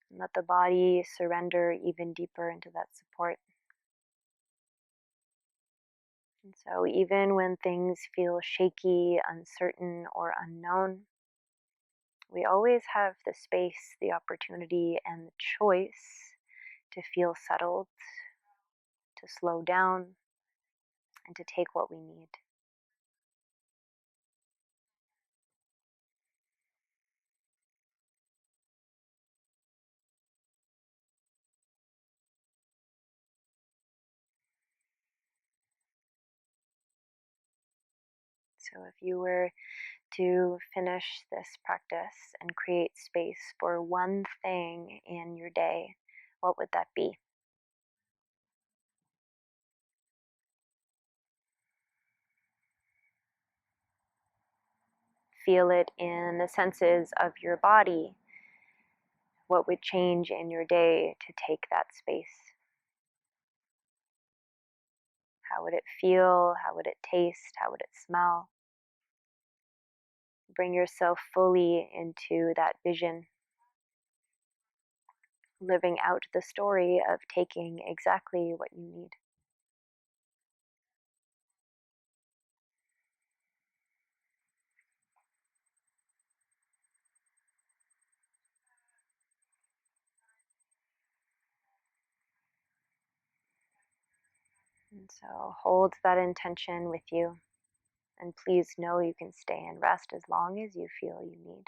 And let the body surrender even deeper into that support. And so even when things feel shaky, uncertain, or unknown, we always have the space, the opportunity, and the choice to feel settled, to slow down, and to take what we need. So if you were to finish this practice and create space for one thing in your day, what would that be? Feel it in the senses of your body. What would change in your day to take that space? How would it feel? How would it taste? How would it smell? Bring yourself fully into that vision, living out the story of taking exactly what you need. And so hold that intention with you. And please know you can stay and rest as long as you feel you need.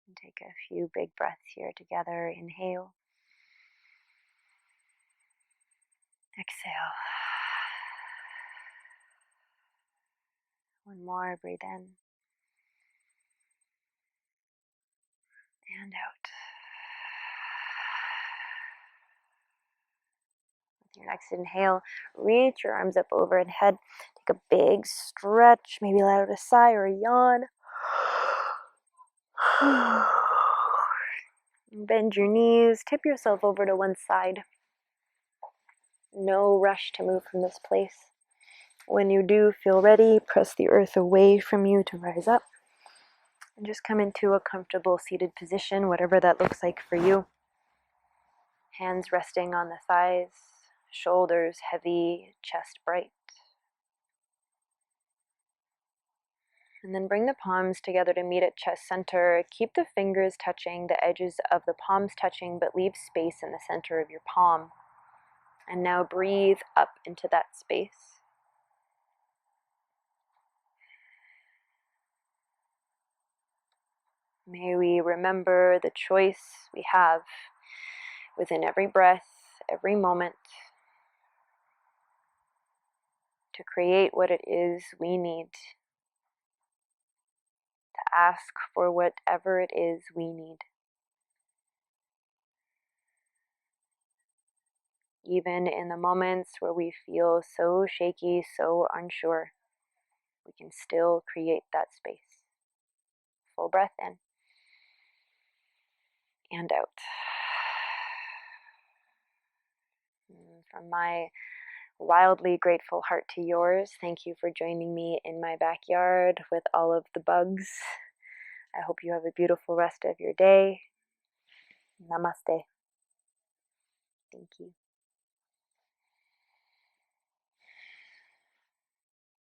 And take a few big breaths here together. Inhale. Exhale. One more. Breathe in. And out. With your next inhale, reach your arms up overhead. Take a big stretch. Maybe let out a sigh or a yawn. Bend your knees. Tip yourself over to one side. No rush to move from this place. When you do feel ready, press the earth away from you to rise up. And just come into a comfortable seated position, whatever that looks like for you. Hands resting on the thighs, shoulders heavy, chest bright. And then bring the palms together to meet at chest center. Keep the fingers touching, the edges of the palms touching, but leave space in the center of your palm. And now breathe up into that space. May we remember the choice we have within every breath, every moment, to create what it is we need, to ask for whatever it is we need. Even in the moments where we feel so shaky, so unsure, we can still create that space. Full breath in and out. From my wildly grateful heart to yours, thank you for joining me in my backyard with all of the bugs. I hope you have a beautiful rest of your day. Namaste. Thank you.